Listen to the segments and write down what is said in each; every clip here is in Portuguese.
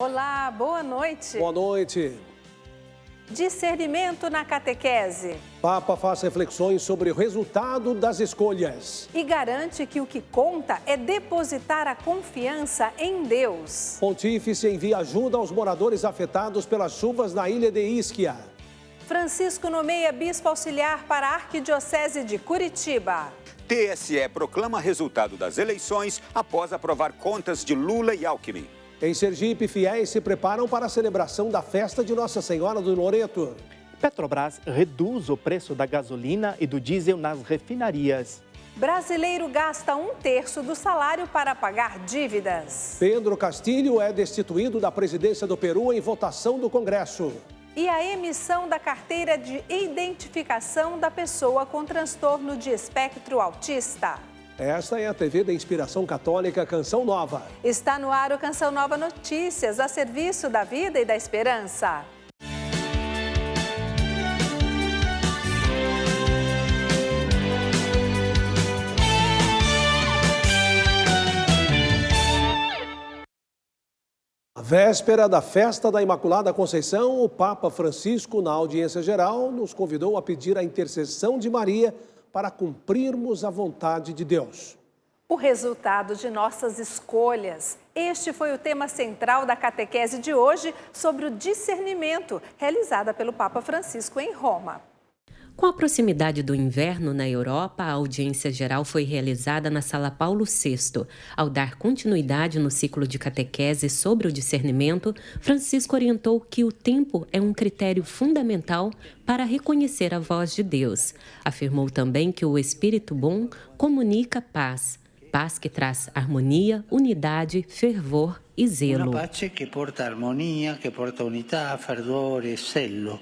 Olá, boa noite. Boa noite. Discernimento na catequese. Papa faz reflexões sobre o resultado das escolhas. E garante que o que conta é depositar a confiança em Deus. Pontífice envia ajuda aos moradores afetados pelas chuvas na ilha de Ischia. Francisco nomeia bispo auxiliar para a Arquidiocese de Curitiba. TSE proclama resultado das eleições após aprovar contas de Lula e Alckmin. Em Sergipe, fiéis se preparam para a celebração da festa de Nossa Senhora do Loreto. Petrobras reduz o preço da gasolina e do diesel nas refinarias. Brasileiro gasta 1/3 do salário para pagar dívidas. Pedro Castilho é destituído da presidência do Peru em votação do Congresso. E a emissão da carteira de identificação da pessoa com transtorno de espectro autista. Esta é a TV da Inspiração Católica Canção Nova. Está no ar o Canção Nova Notícias, a serviço da vida e da esperança. Na véspera da festa da Imaculada Conceição, o Papa Francisco, na audiência geral, nos convidou a pedir a intercessão de Maria para cumprirmos a vontade de Deus. O resultado de nossas escolhas. Este foi o tema central da catequese de hoje sobre o discernimento, realizada pelo Papa Francisco em Roma. Com a proximidade do inverno na Europa, a audiência geral foi realizada na Sala Paulo VI. Ao dar continuidade no ciclo de catequese sobre o discernimento, Francisco orientou que o tempo é um critério fundamental para reconhecer a voz de Deus. Afirmou também que o Espírito bom comunica paz, paz que traz harmonia, unidade, fervor e zelo. Uma pace que porta harmonia, que porta unidade, fervor e zelo.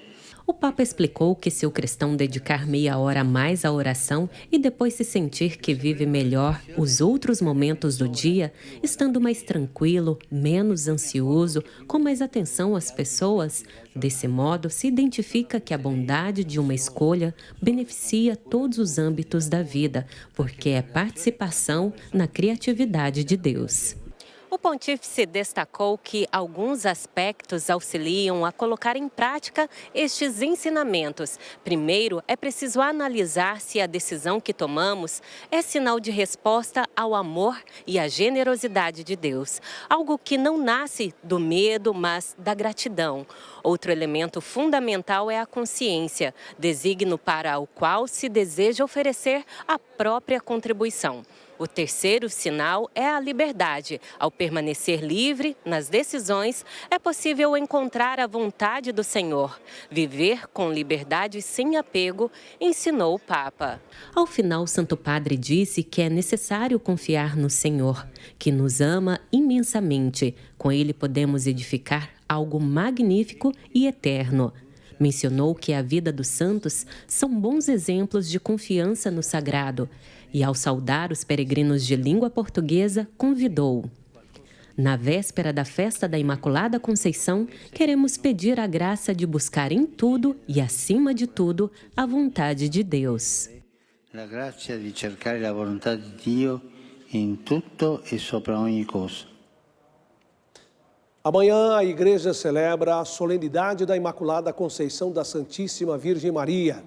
O Papa explicou que se o cristão dedicar meia hora a mais à oração e depois se sentir que vive melhor os outros momentos do dia, estando mais tranquilo, menos ansioso, com mais atenção às pessoas, desse modo se identifica que a bondade de uma escolha beneficia todos os âmbitos da vida, porque é participação na criatividade de Deus. O pontífice destacou que alguns aspectos auxiliam a colocar em prática estes ensinamentos. Primeiro, é preciso analisar se a decisão que tomamos é sinal de resposta ao amor e à generosidade de Deus. Algo que não nasce do medo, mas da gratidão. Outro elemento fundamental é a consciência, designo para o qual se deseja oferecer a própria contribuição. O terceiro sinal é a liberdade. Ao permanecer livre nas decisões, é possível encontrar a vontade do Senhor. Viver com liberdade sem apego, ensinou o Papa. Ao final, o Santo Padre disse que é necessário confiar no Senhor, que nos ama imensamente. Com Ele podemos edificar algo magnífico e eterno. Mencionou que a vida dos santos são bons exemplos de confiança no sagrado e, ao saudar os peregrinos de língua portuguesa, convidou: na véspera da festa da Imaculada Conceição, queremos pedir a graça de buscar em tudo e, acima de tudo, a vontade de Deus. A graça de cercar a vontade de Deus em tudo e sopra ogni cosa. Amanhã a igreja celebra a solenidade da Imaculada Conceição da Santíssima Virgem Maria.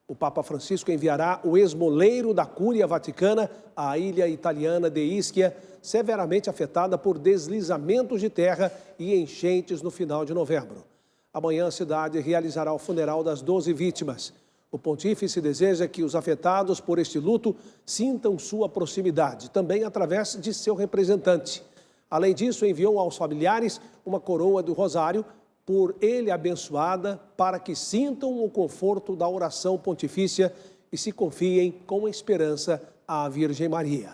O Papa Francisco enviará o esmoleiro da Cúria Vaticana à ilha italiana de Ischia, severamente afetada por deslizamentos de terra e enchentes no final de novembro. Amanhã a cidade realizará o funeral das 12 vítimas. O pontífice deseja que os afetados por este luto sintam sua proximidade, também através de seu representante. Além disso, enviou aos familiares uma coroa do rosário, por ele abençoada, para que sintam o conforto da oração pontifícia e se confiem com esperança à Virgem Maria.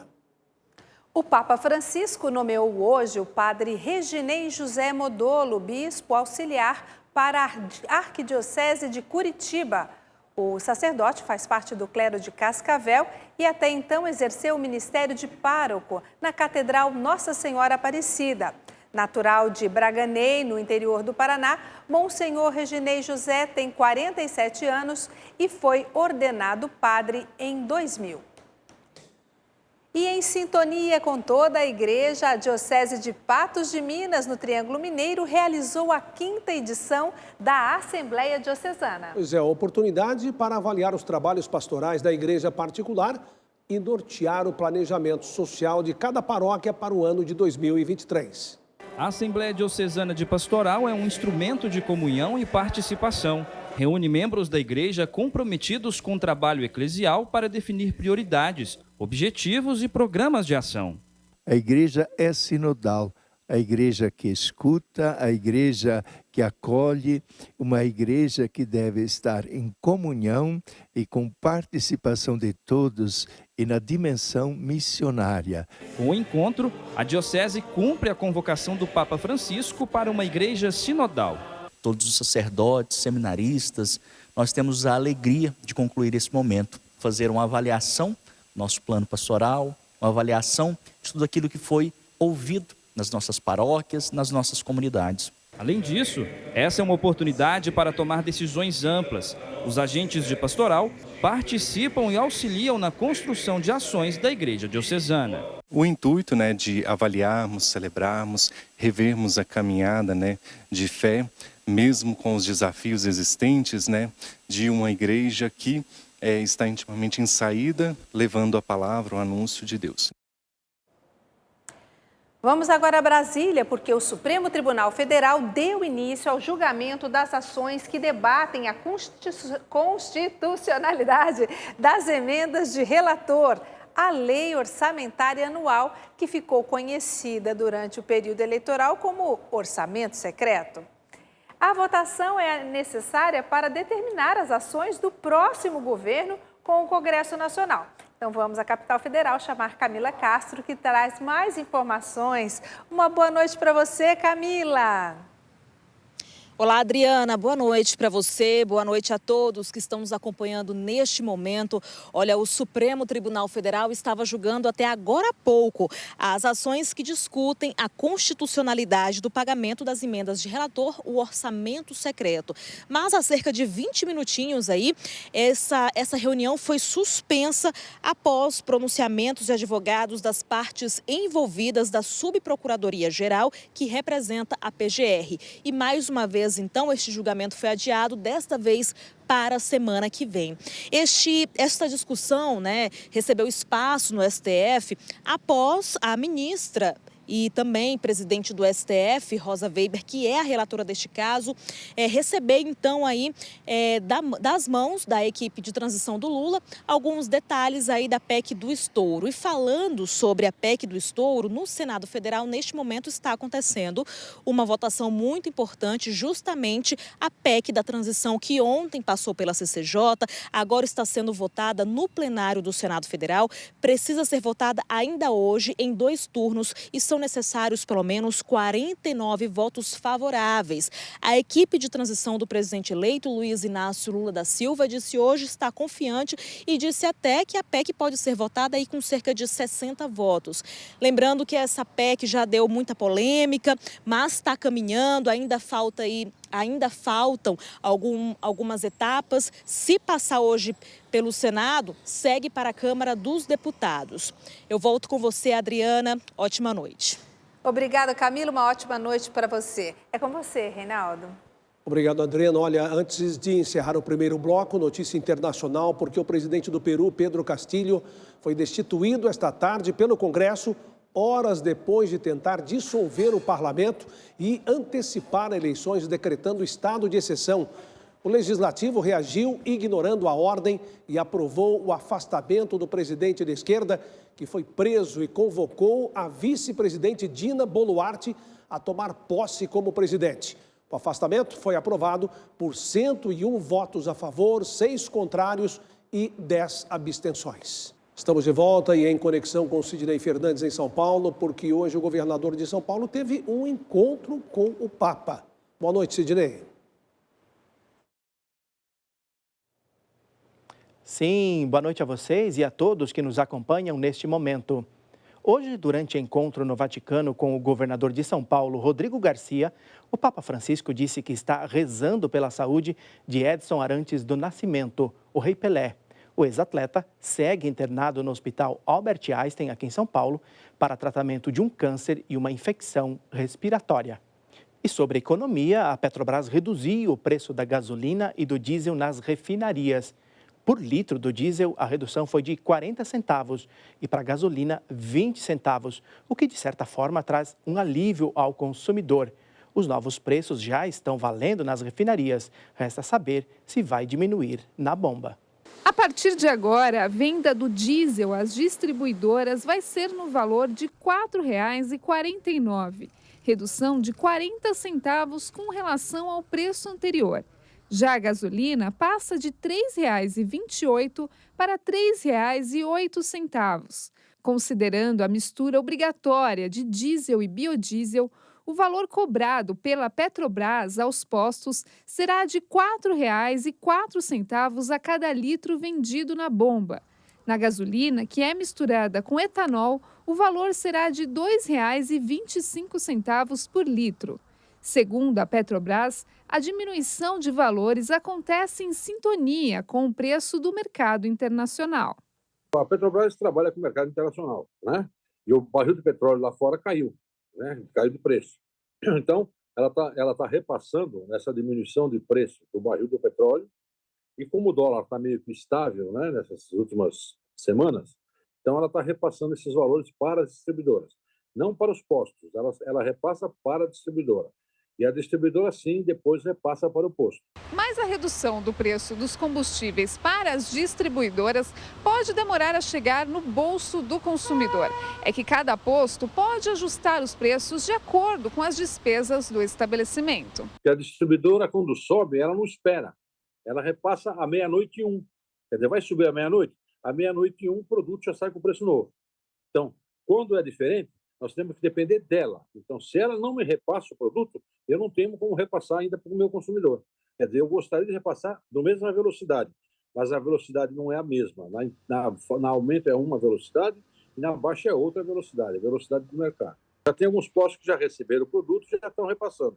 O Papa Francisco nomeou hoje o padre Reginei José Modolo, bispo auxiliar para a Arquidiocese de Curitiba. O sacerdote faz parte do clero de Cascavel e até então exerceu o ministério de pároco na Catedral Nossa Senhora Aparecida. Natural de Braganey, no interior do Paraná, Monsenhor Reginei José tem 47 anos e foi ordenado padre em 2000. E em sintonia com toda a igreja, a Diocese de Patos de Minas, no Triângulo Mineiro, realizou a 5ª edição da Assembleia Diocesana. Pois é, oportunidade para avaliar os trabalhos pastorais da igreja particular e nortear o planejamento social de cada paróquia para o ano de 2023. A Assembleia Diocesana de Pastoral é um instrumento de comunhão e participação. Reúne membros da igreja comprometidos com o trabalho eclesial para definir prioridades, objetivos e programas de ação. A igreja é sinodal, a igreja que escuta, a igreja que acolhe, uma igreja que deve estar em comunhão e com participação de todos e na dimensão missionária. Com o encontro, a Diocese cumpre a convocação do Papa Francisco para uma igreja sinodal. Todos os sacerdotes, seminaristas, nós temos a alegria de concluir esse momento, fazer uma avaliação do nosso plano pastoral, uma avaliação de tudo aquilo que foi ouvido nas nossas paróquias, nas nossas comunidades. Além disso, essa é uma oportunidade para tomar decisões amplas. Os agentes de pastoral participam e auxiliam na construção de ações da Igreja Diocesana. O intuito de avaliarmos, celebrarmos, revermos a caminhada de fé, mesmo com os desafios existentes de uma igreja que está intimamente em saída, levando a palavra, o anúncio de Deus. Vamos agora a Brasília, porque o Supremo Tribunal Federal deu início ao julgamento das ações que debatem a constitucionalidade das emendas de relator à Lei Orçamentária Anual, que ficou conhecida durante o período eleitoral como orçamento secreto. A votação é necessária para determinar as ações do próximo governo com o Congresso Nacional. Então vamos à capital federal chamar Camila Castro, que traz mais informações. Uma boa noite para você, Camila. Olá, Adriana, boa noite para você, boa noite a todos que estão nos acompanhando neste momento. Olha, o Supremo Tribunal Federal estava julgando até agora há pouco as ações que discutem a constitucionalidade do pagamento das emendas de relator, o orçamento secreto. Mas há cerca de 20 minutinhos aí, essa reunião foi suspensa após pronunciamentos de advogados das partes envolvidas da Subprocuradoria-Geral, que representa a PGR. E mais uma vez, então, este julgamento foi adiado, desta vez para a semana que vem. Esta discussão, recebeu espaço no STF após a ministra e também presidente do STF, Rosa Weber, que é a relatora deste caso, receber então aí das mãos da equipe de transição do Lula alguns detalhes aí da PEC do estouro. E falando sobre a PEC do estouro, no Senado Federal, neste momento está acontecendo uma votação muito importante, justamente a PEC da transição, que ontem passou pela CCJ, agora está sendo votada no plenário do Senado Federal, precisa ser votada ainda hoje em 2 turnos e são necessários pelo menos 49 votos favoráveis. A equipe de transição do presidente eleito, Luiz Inácio Lula da Silva, disse hoje estar confiante e disse até que a PEC pode ser votada aí com cerca de 60 votos. Lembrando que essa PEC já deu muita polêmica, mas está caminhando, ainda faltam algumas etapas. Se passar hoje pelo Senado, segue para a Câmara dos Deputados. Eu volto com você, Adriana. Ótima noite. Obrigada, Camila. Uma ótima noite para você. É com você, Reinaldo. Obrigado, Adriana. Olha, antes de encerrar o primeiro bloco, notícia internacional, porque o presidente do Peru, Pedro Castillo, foi destituído esta tarde pelo Congresso, horas depois de tentar dissolver o parlamento e antecipar eleições, decretando estado de exceção. O legislativo reagiu ignorando a ordem e aprovou o afastamento do presidente de esquerda, que foi preso, e convocou a vice-presidente Dina Boluarte a tomar posse como presidente. O afastamento foi aprovado por 101 votos a favor, 6 contrários e 10 abstenções. Estamos de volta e em conexão com Sidney Fernandes em São Paulo, porque hoje o governador de São Paulo teve um encontro com o Papa. Boa noite, Sidney. Sim, boa noite a vocês e a todos que nos acompanham neste momento. Hoje, durante encontro no Vaticano com o governador de São Paulo, Rodrigo Garcia, o Papa Francisco disse que está rezando pela saúde de Edson Arantes do Nascimento, o Rei Pelé. O ex-atleta segue internado no Hospital Albert Einstein, aqui em São Paulo, para tratamento de um câncer e uma infecção respiratória. E sobre economia, a Petrobras reduziu o preço da gasolina e do diesel nas refinarias. Por litro do diesel, a redução foi de 40 centavos e para a gasolina, 20 centavos, o que de certa forma traz um alívio ao consumidor. Os novos preços já estão valendo nas refinarias. Resta saber se vai diminuir na bomba. A partir de agora, a venda do diesel às distribuidoras vai ser no valor de R$ 4,49, redução de 40 centavos com relação ao preço anterior. Já a gasolina passa de R$ 3,28 para R$ 3,08. Considerando a mistura obrigatória de diesel e biodiesel, o valor cobrado pela Petrobras aos postos será de R$ 4,04 a cada litro vendido na bomba. Na gasolina, que é misturada com etanol, o valor será de R$ 2,25 por litro. Segundo a Petrobras, a diminuição de valores acontece em sintonia com o preço do mercado internacional. A Petrobras trabalha com o mercado internacional, né? E o barril de petróleo lá fora caiu, né? Caiu de preço. Então, ela tá repassando essa diminuição de preço do barril do petróleo. E como o dólar está meio que estável, né, nessas últimas semanas, então ela está repassando esses valores para as distribuidoras, não para os postos. Ela repassa para a distribuidora. E a distribuidora, sim, depois repassa para o posto. Mas a redução do preço dos combustíveis para as distribuidoras pode demorar a chegar no bolso do consumidor. É que cada posto pode ajustar os preços de acordo com as despesas do estabelecimento. E a distribuidora, quando sobe, ela não espera. Ela repassa à 00:01. Quer dizer, vai subir à meia-noite? À 00:01 o produto já sai com preço novo. Então, quando é diferente, nós temos que depender dela. Então, se ela não me repassa o produto, eu não tenho como repassar ainda para o meu consumidor. Quer dizer, eu gostaria de repassar da mesma velocidade, mas a velocidade não é a mesma. Na aumento é uma velocidade e na baixa é outra velocidade, a velocidade do mercado. Já tem alguns postos que já receberam o produto e já estão repassando.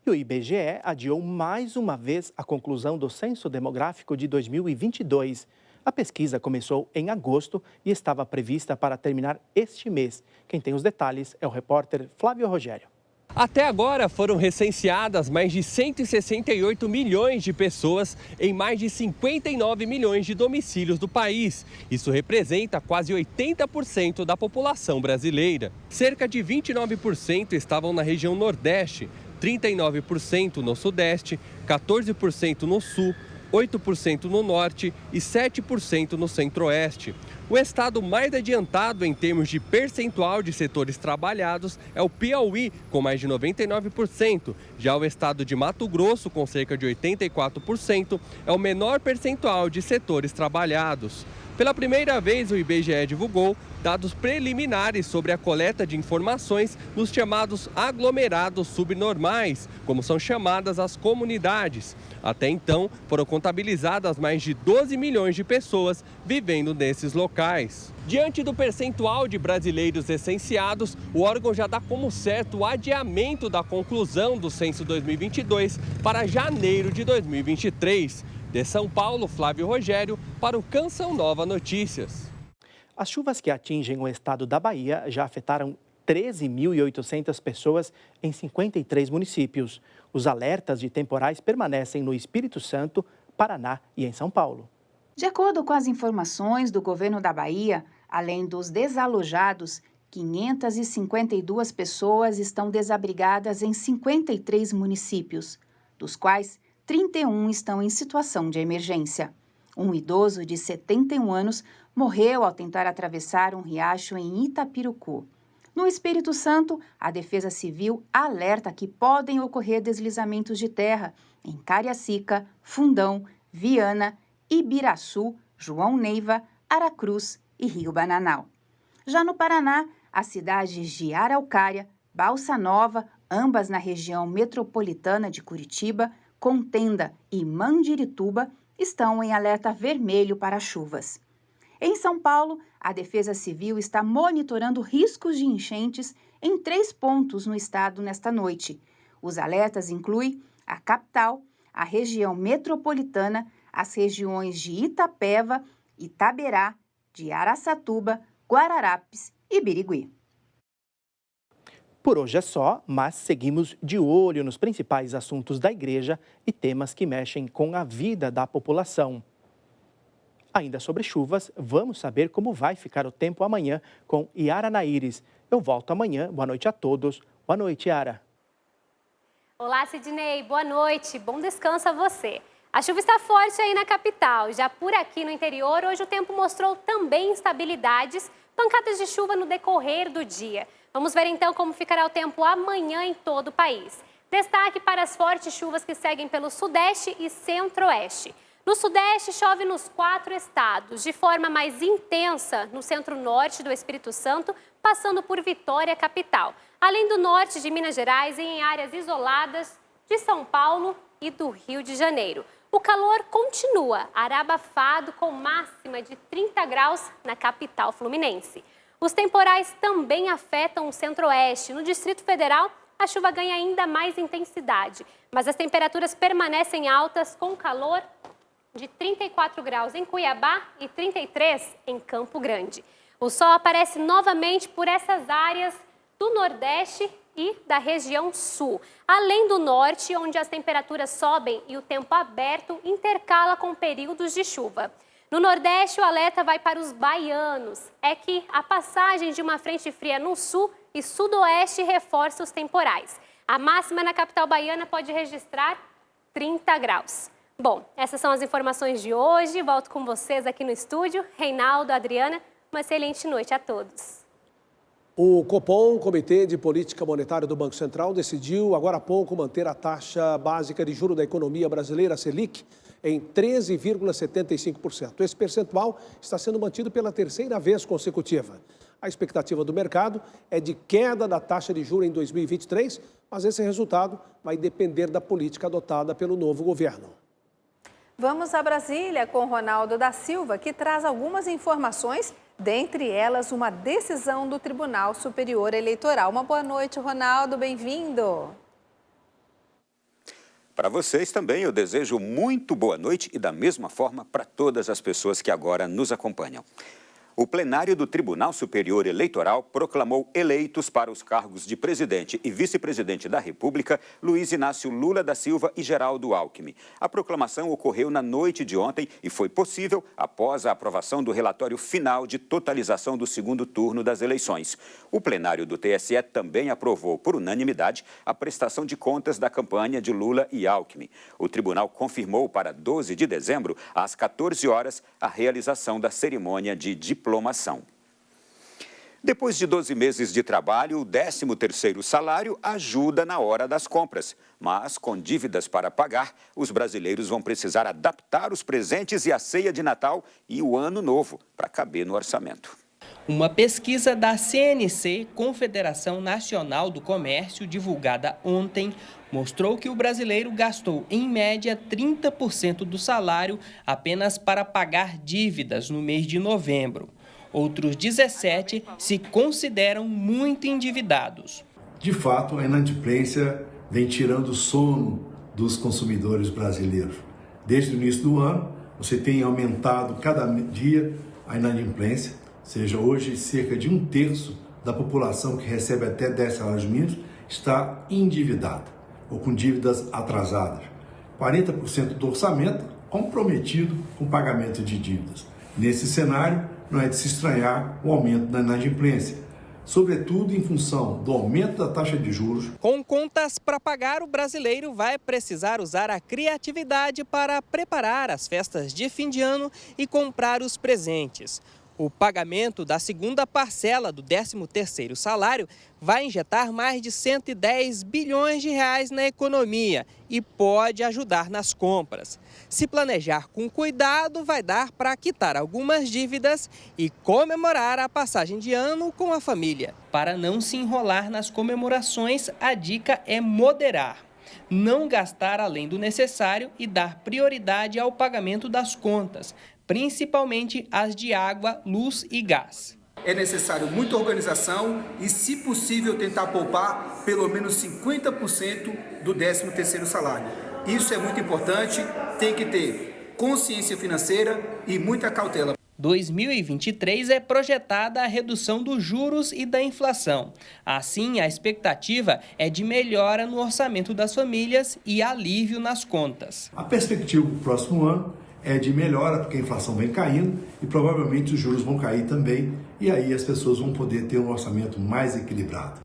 E o IBGE adiou mais uma vez a conclusão do Censo Demográfico de 2022. A pesquisa começou em agosto e estava prevista para terminar este mês. Quem tem os detalhes é o repórter Flávio Rogério. Até agora foram recenseadas mais de 168 milhões de pessoas em mais de 59 milhões de domicílios do país. Isso representa quase 80% da população brasileira. Cerca de 29% estavam na região Nordeste, 39% no Sudeste, 14% no Sul, 8% no Norte e 7% no Centro-Oeste. O estado mais adiantado em termos de percentual de setores trabalhados é o Piauí, com mais de 99%. Já o estado de Mato Grosso, com cerca de 84%, é o menor percentual de setores trabalhados. Pela primeira vez, o IBGE divulgou dados preliminares sobre a coleta de informações nos chamados aglomerados subnormais, como são chamadas as comunidades. Até então, foram contabilizadas mais de 12 milhões de pessoas vivendo nesses locais. Diante do percentual de brasileiros recenseados, o órgão já dá como certo o adiamento da conclusão do censo 2022 para janeiro de 2023. De São Paulo, Flávio Rogério, para o Canção Nova Notícias. As chuvas que atingem o estado da Bahia já afetaram 13.800 pessoas em 53 municípios. Os alertas de temporais permanecem no Espírito Santo, Paraná e em São Paulo. De acordo com as informações do governo da Bahia, além dos desalojados, 552 pessoas estão desabrigadas em 53 municípios, dos quais 31 estão em situação de emergência. Um idoso de 71 anos morreu ao tentar atravessar um riacho em Itapirucu. No Espírito Santo, a Defesa Civil alerta que podem ocorrer deslizamentos de terra em Cariacica, Fundão, Viana, Ibiraçu, João Neiva, Aracruz e Rio Bananal. Já no Paraná, as cidades de Araucária, Balsa Nova, ambas na região metropolitana de Curitiba, Contenda e Mandirituba, estão em alerta vermelho para chuvas. Em São Paulo, a Defesa Civil está monitorando riscos de enchentes em 3 pontos no estado nesta noite. Os alertas incluem a capital, a região metropolitana, as regiões de Itapeva, Itaberá, de Araçatuba, Guararapes e Birigui. Por hoje é só, mas seguimos de olho nos principais assuntos da igreja e temas que mexem com a vida da população. Ainda sobre chuvas, vamos saber como vai ficar o tempo amanhã com Yara Naires. Eu volto amanhã. Boa noite a todos. Boa noite, Yara. Olá, Sidney. Boa noite. Bom descanso a você. A chuva está forte aí na capital. Já por aqui no interior, hoje o tempo mostrou também instabilidades, pancadas de chuva no decorrer do dia. Vamos ver então como ficará o tempo amanhã em todo o país. Destaque para as fortes chuvas que seguem pelo sudeste e centro-oeste. No sudeste, chove nos 4 estados, de forma mais intensa no centro-norte do Espírito Santo, passando por Vitória, capital. Além do norte de Minas Gerais e em áreas isoladas de São Paulo e do Rio de Janeiro. O calor continua abafado com máxima de 30 graus na capital fluminense. Os temporais também afetam o centro-oeste. No Distrito Federal, a chuva ganha ainda mais intensidade, mas as temperaturas permanecem altas com calor de 34 graus em Cuiabá e 33 em Campo Grande. O sol aparece novamente por essas áreas do Nordeste e da região Sul, além do Norte, onde as temperaturas sobem e o tempo aberto intercala com períodos de chuva. No Nordeste, o alerta vai para os baianos. É que a passagem de uma frente fria no Sul e Sudoeste reforça os temporais. A máxima na capital baiana pode registrar 30 graus. Bom, essas são as informações de hoje. Volto com vocês aqui no estúdio. Reinaldo, Adriana, uma excelente noite a todos. O Copom, Comitê de Política Monetária do Banco Central, decidiu agora há pouco manter a taxa básica de juros da economia brasileira, a Selic, em 13,75%. Esse percentual está sendo mantido pela terceira vez consecutiva. A expectativa do mercado é de queda da taxa de juros em 2023, mas esse resultado vai depender da política adotada pelo novo governo. Vamos a Brasília com Ronaldo da Silva, que traz algumas informações, dentre elas uma decisão do Tribunal Superior Eleitoral. Uma boa noite, Ronaldo, bem-vindo. Para vocês também eu desejo muito boa noite e da mesma forma para todas as pessoas que agora nos acompanham. O plenário do Tribunal Superior Eleitoral proclamou eleitos para os cargos de presidente e vice-presidente da República Luiz Inácio Lula da Silva e Geraldo Alckmin. A proclamação ocorreu na noite de ontem e foi possível após a aprovação do relatório final de totalização do segundo turno das eleições. O plenário do TSE também aprovou por unanimidade a prestação de contas da campanha de Lula e Alckmin. O tribunal confirmou para 12 de dezembro, às 14 horas, a realização da cerimônia de diplomação. Depois de 12 meses de trabalho, o 13º salário ajuda na hora das compras. Mas, com dívidas para pagar, os brasileiros vão precisar adaptar os presentes e a ceia de Natal e o Ano Novo para caber no orçamento. Uma pesquisa da CNC, Confederação Nacional do Comércio, divulgada ontem, mostrou que o brasileiro gastou, em média, 30% do salário apenas para pagar dívidas no mês de novembro. Outros 17 se consideram muito endividados. De fato, a inadimplência vem tirando o sono dos consumidores brasileiros. Desde o início do ano, você tem aumentado cada dia a inadimplência, ou seja, hoje cerca de 1/3 da população que recebe até 10 salários mínimos está endividada ou com dívidas atrasadas. 40% do orçamento comprometido com pagamento de dívidas. Nesse cenário, não é de se estranhar o aumento da inadimplência, sobretudo em função do aumento da taxa de juros. Com contas para pagar, o brasileiro vai precisar usar a criatividade para preparar as festas de fim de ano e comprar os presentes. O pagamento da segunda parcela do 13º salário vai injetar mais de 110 bilhões de reais na economia e pode ajudar nas compras. Se planejar com cuidado, vai dar para quitar algumas dívidas e comemorar a passagem de ano com a família. Para não se enrolar nas comemorações, a dica é moderar. Não gastar além do necessário e dar prioridade ao pagamento das contas, principalmente as de água, luz e gás. É necessário muita organização e, se possível, tentar poupar pelo menos 50% do 13º salário. Isso é muito importante, tem que ter consciência financeira e muita cautela. 2023 é projetada a redução dos juros e da inflação. Assim, a expectativa é de melhora no orçamento das famílias e alívio nas contas. A perspectiva para o próximo ano é de melhora, porque a inflação vem caindo e provavelmente os juros vão cair também, e aí as pessoas vão poder ter um orçamento mais equilibrado.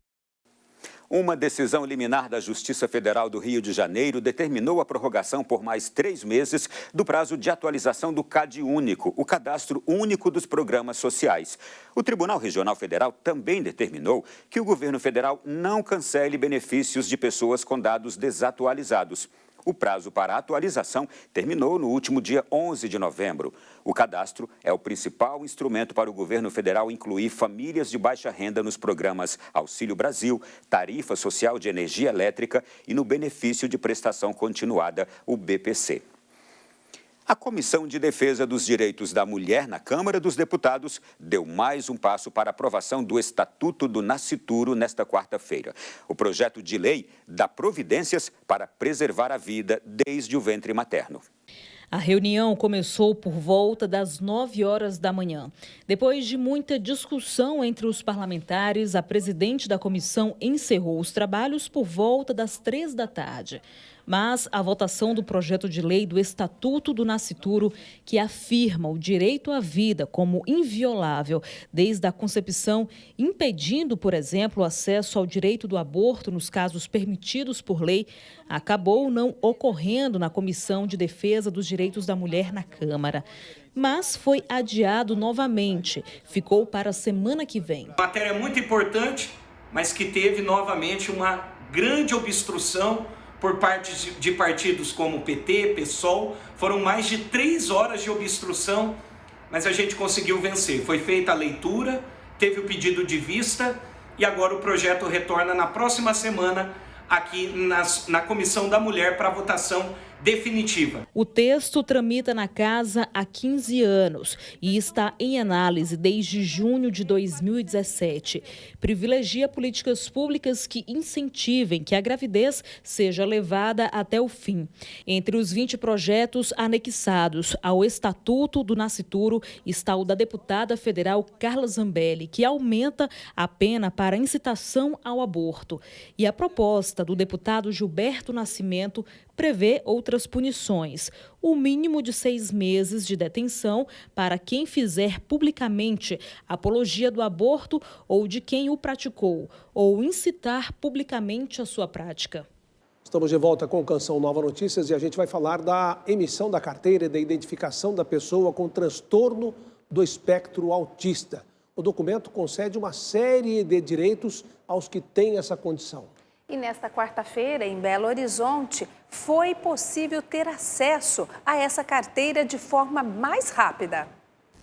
Uma decisão liminar da Justiça Federal do Rio de Janeiro determinou a prorrogação por mais 3 meses do prazo de atualização do CadÚnico, o Cadastro Único dos Programas Sociais. O Tribunal Regional Federal também determinou que o governo federal não cancele benefícios de pessoas com dados desatualizados. O prazo para atualização terminou no último dia 11 de novembro. O cadastro é o principal instrumento para o governo federal incluir famílias de baixa renda nos programas Auxílio Brasil, Tarifa Social de Energia Elétrica e no Benefício de Prestação Continuada, o BPC. A Comissão de Defesa dos Direitos da Mulher na Câmara dos Deputados deu mais um passo para a aprovação do Estatuto do Nascituro nesta quarta-feira. O projeto de lei dá providências para preservar a vida desde o ventre materno. A reunião começou por volta das 9 horas da manhã. Depois de muita discussão entre os parlamentares, a presidente da comissão encerrou os trabalhos por volta das 3 da tarde. Mas a votação do projeto de lei do Estatuto do Nascituro, que afirma o direito à vida como inviolável desde a concepção, impedindo, por exemplo, o acesso ao direito do aborto nos casos permitidos por lei, acabou não ocorrendo na Comissão de Defesa dos Direitos da Mulher na Câmara. Mas foi adiado novamente, ficou para a semana que vem. Matéria muito importante, mas que teve novamente uma grande obstrução por parte de partidos como PT, PSOL. Foram mais de 3 horas de obstrução, mas a gente conseguiu vencer. Foi feita a leitura, teve o pedido de vista e agora o projeto retorna na próxima semana aqui na Comissão da Mulher para votação definitiva. O texto tramita na Casa há 15 anos e está em análise desde junho de 2017. Privilegia políticas públicas que incentivem que a gravidez seja levada até o fim. Entre os 20 projetos anexados ao Estatuto do Nascituro está o da deputada federal Carla Zambelli, que aumenta a pena para incitação ao aborto. E a proposta do deputado Gilberto Nascimento prevê outras punições, o mínimo de 6 meses de detenção para quem fizer publicamente apologia do aborto ou de quem o praticou, ou incitar publicamente a sua prática. Estamos de volta com Canção Nova Notícias e a gente vai falar da emissão da carteira de identificação da pessoa com transtorno do espectro autista. O documento concede uma série de direitos aos que têm essa condição. E nesta quarta-feira, em Belo Horizonte, foi possível ter acesso a essa carteira de forma mais rápida.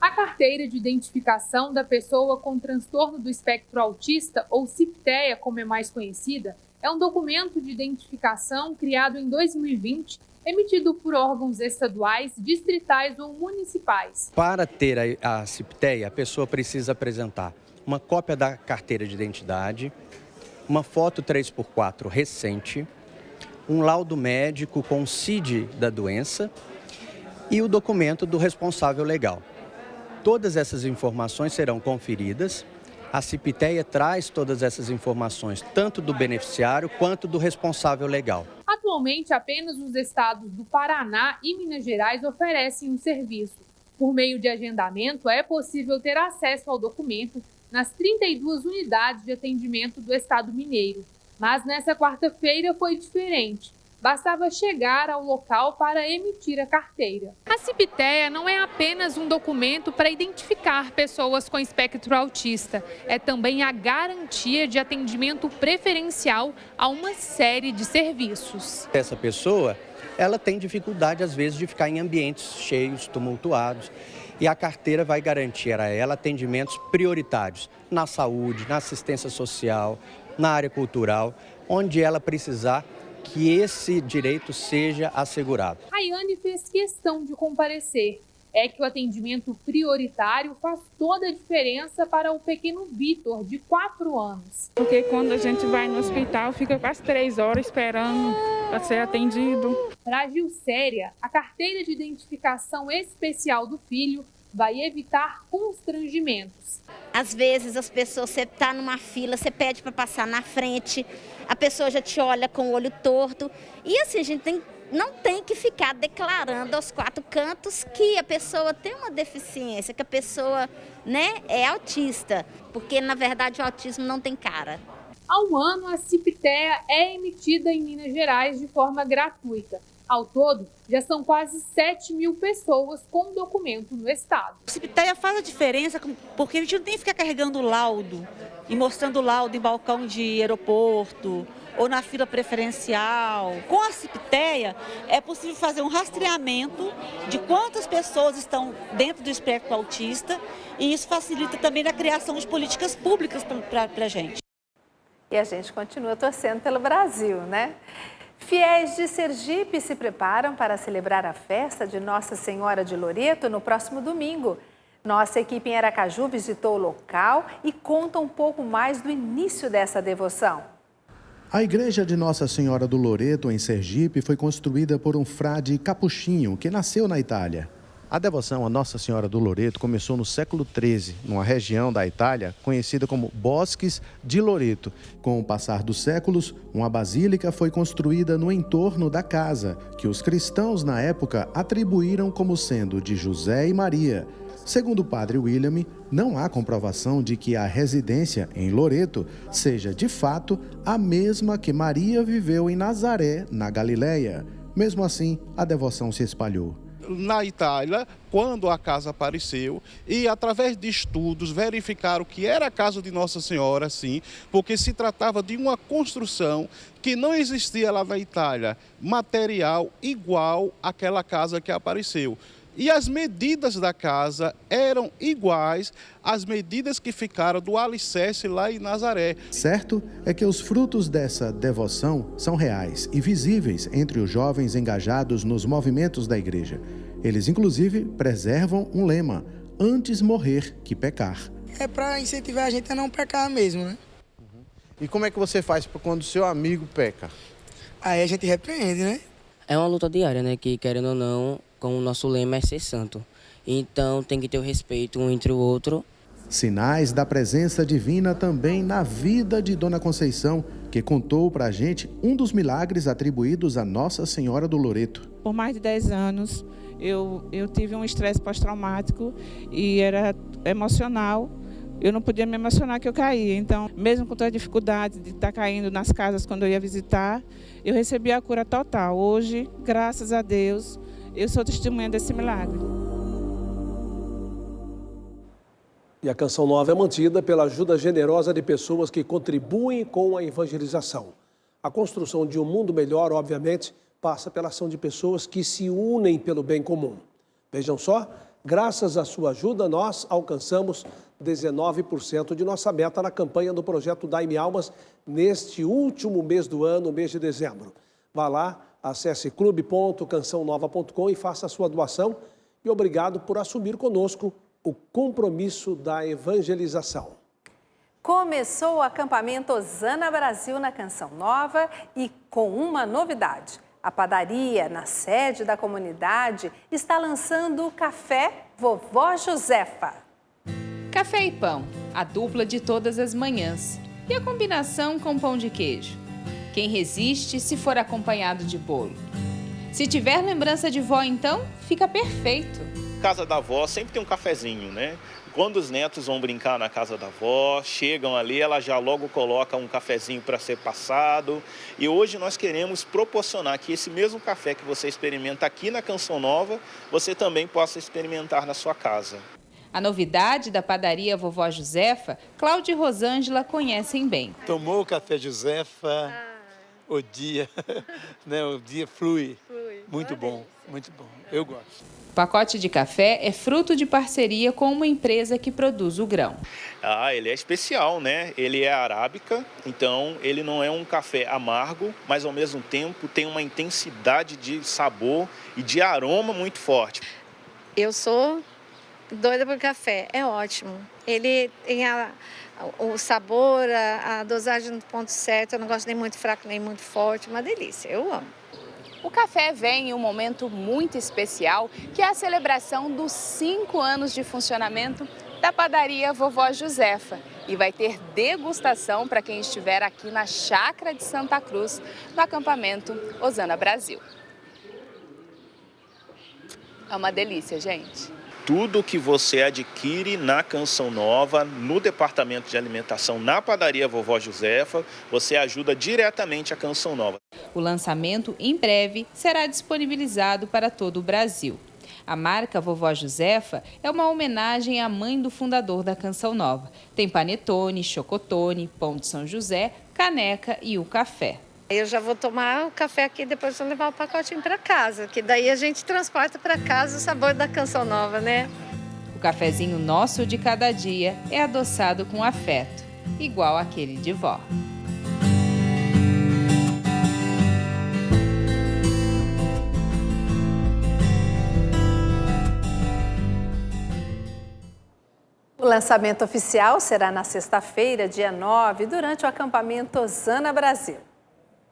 A carteira de identificação da pessoa com transtorno do espectro autista, ou CIPTEA, como é mais conhecida, é um documento de identificação criado em 2020, emitido por órgãos estaduais, distritais ou municipais. Para ter a CIPTEA, a pessoa precisa apresentar uma cópia da carteira de identidade, uma foto 3x4 recente, um laudo médico com o CID da doença e o documento do responsável legal. Todas essas informações serão conferidas. A CIPTEA traz todas essas informações, tanto do beneficiário quanto do responsável legal. Atualmente, apenas os estados do Paraná e Minas Gerais oferecem o serviço. Por meio de agendamento, é possível ter acesso ao documento nas 32 unidades de atendimento do estado mineiro. Mas nessa quarta-feira foi diferente. Bastava chegar ao local para emitir a carteira. A CIPTEA não é apenas um documento para identificar pessoas com espectro autista. É também a garantia de atendimento preferencial a uma série de serviços. Essa pessoa, ela tem dificuldade, às vezes, de ficar em ambientes cheios, tumultuados. E a carteira vai garantir a ela atendimentos prioritários na saúde, na assistência social, na área cultural, onde ela precisar que esse direito seja assegurado. Rayane fez questão de comparecer. é que o atendimento prioritário faz toda a diferença para o pequeno Vitor, de 4 anos. Porque quando a gente vai no hospital, fica quase 3 horas esperando para ser atendido. Para a Gilcéria, a carteira de identificação especial do filho vai evitar constrangimentos. Às vezes as pessoas, você está numa fila, você pede para passar na frente, a pessoa já te olha com o olho torto. E assim, a gente não tem que ficar declarando aos 4 cantos que a pessoa tem uma deficiência, que a pessoa, é autista, porque na verdade o autismo não tem cara. Há um ano, a Ciptea é emitida em Minas Gerais de forma gratuita. Ao todo, já são quase 7 mil pessoas com documento no estado. O Ciptea faz a diferença porque a gente não tem que ficar carregando laudo e mostrando laudo em balcão de aeroporto ou na fila preferencial. Com a Ciptea, é possível fazer um rastreamento de quantas pessoas estão dentro do espectro autista e isso facilita também a criação de políticas públicas para a gente. E a gente continua torcendo pelo Brasil, né? Fiéis de Sergipe se preparam para celebrar a festa de Nossa Senhora de Loreto no próximo domingo. Nossa equipe em Aracaju visitou o local e conta um pouco mais do início dessa devoção. A igreja de Nossa Senhora do Loreto, em Sergipe, foi construída por um frade capuchinho que nasceu na Itália. A devoção a Nossa Senhora do Loreto começou no século XIII, numa região da Itália conhecida como Bosques de Loreto. Com o passar dos séculos, uma basílica foi construída no entorno da casa, que os cristãos na época atribuíram como sendo de José e Maria. Segundo o padre William, não há comprovação de que a residência em Loreto seja de fato a mesma que Maria viveu em Nazaré, na Galileia. Mesmo assim, a devoção se espalhou. Na Itália, quando a casa apareceu, e através de estudos verificaram que era a casa de Nossa Senhora, sim, porque se tratava de uma construção que não existia lá na Itália, material igual àquela casa que apareceu. E as medidas da casa eram iguais às medidas que ficaram do alicerce lá em Nazaré. Certo é que os frutos dessa devoção são reais e visíveis entre os jovens engajados nos movimentos da igreja. Eles, inclusive, preservam um lema: antes morrer que pecar. É para incentivar a gente a não pecar mesmo, né? E como é que você faz quando o seu amigo peca? Aí a gente repreende, né? É uma luta diária, né? Que, querendo ou não, como o nosso lema é ser santo. Então tem que ter o respeito um entre o outro. Sinais da presença divina também na vida de Dona Conceição, que contou pra gente um dos milagres atribuídos a Nossa Senhora do Loreto. Por mais de 10 anos, eu tive um estresse pós-traumático e era emocional. Eu não podia me emocionar que eu caía. Então, mesmo com toda a dificuldade de estar caindo nas casas quando eu ia visitar, eu recebi a cura total. Hoje, graças a Deus, eu sou testemunha desse milagre. E a Canção Nova é mantida pela ajuda generosa de pessoas que contribuem com a evangelização. A construção de um mundo melhor, obviamente, passa pela ação de pessoas que se unem pelo bem comum. Vejam só, graças à sua ajuda, nós alcançamos 19% de nossa meta na campanha do projeto Dai-me Almas neste último mês do ano, o mês de dezembro. Vá lá, acesse clube.cançãonova.com e faça a sua doação. E obrigado por assumir conosco o compromisso da evangelização. Começou o acampamento Osana Brasil na Canção Nova e com uma novidade. A padaria, na sede da comunidade, está lançando o café Vovó Josefa. Café e pão, a dupla de todas as manhãs. E a combinação com pão de queijo. Quem resiste se for acompanhado de bolo? Se tiver lembrança de vó, então, fica perfeito. Casa da avó sempre tem um cafezinho, né? Quando os netos vão brincar na casa da avó, chegam ali, ela já logo coloca um cafezinho para ser passado. E hoje nós queremos proporcionar que esse mesmo café que você experimenta aqui na Canção Nova, você também possa experimentar na sua casa. A novidade da padaria Vovó Josefa, Cláudia e Rosângela conhecem bem. Tomou o café Josefa, o dia flui. Muito bom, muito bom. Eu gosto. O pacote de café é fruto de parceria com uma empresa que produz o grão. Ele é especial, né? Ele é arábica, então ele não é um café amargo, mas ao mesmo tempo tem uma intensidade de sabor e de aroma muito forte. Eu sou doida por café, é ótimo. Ele tem o sabor, a dosagem no ponto certo, eu não gosto nem muito fraco nem muito forte, uma delícia, eu amo. O café vem em um momento muito especial, que é a celebração dos 5 anos de funcionamento da padaria Vovó Josefa. E vai ter degustação para quem estiver aqui na Chácara de Santa Cruz, no acampamento Osana Brasil. É uma delícia, gente. Tudo que você adquire na Canção Nova, no departamento de alimentação, na padaria Vovó Josefa, você ajuda diretamente a Canção Nova. O lançamento, em breve, será disponibilizado para todo o Brasil. A marca Vovó Josefa é uma homenagem à mãe do fundador da Canção Nova. Tem panetone, chocotone, pão de São José, caneca e o café. Eu já vou tomar o café aqui, depois vou levar o pacotinho para casa, que daí a gente transporta para casa o sabor da Canção Nova, né? O cafezinho nosso de cada dia é adoçado com afeto, igual aquele de vó. O lançamento oficial será na sexta-feira, dia 9, durante o acampamento Osana Brasil.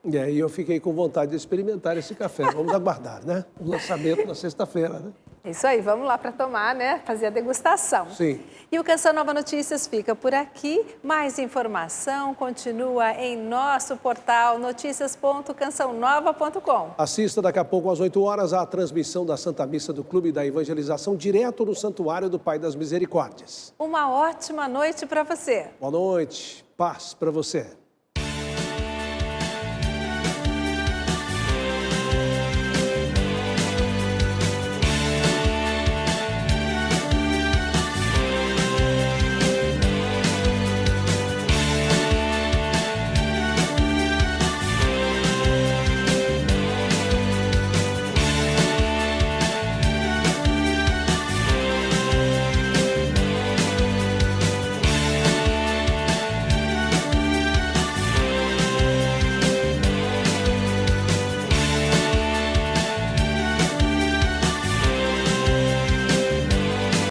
E aí eu fiquei com vontade de experimentar esse café. Vamos aguardar, né? O lançamento na sexta-feira, né? Isso aí, vamos lá para tomar, né? Fazer a degustação. Sim. E o Canção Nova Notícias fica por aqui. Mais informação continua em nosso portal noticias.cançãonova.com. Assista daqui a pouco às 8 horas a transmissão da Santa Missa do Clube da Evangelização direto no Santuário do Pai das Misericórdias. Uma ótima noite para você. Boa noite, paz para você.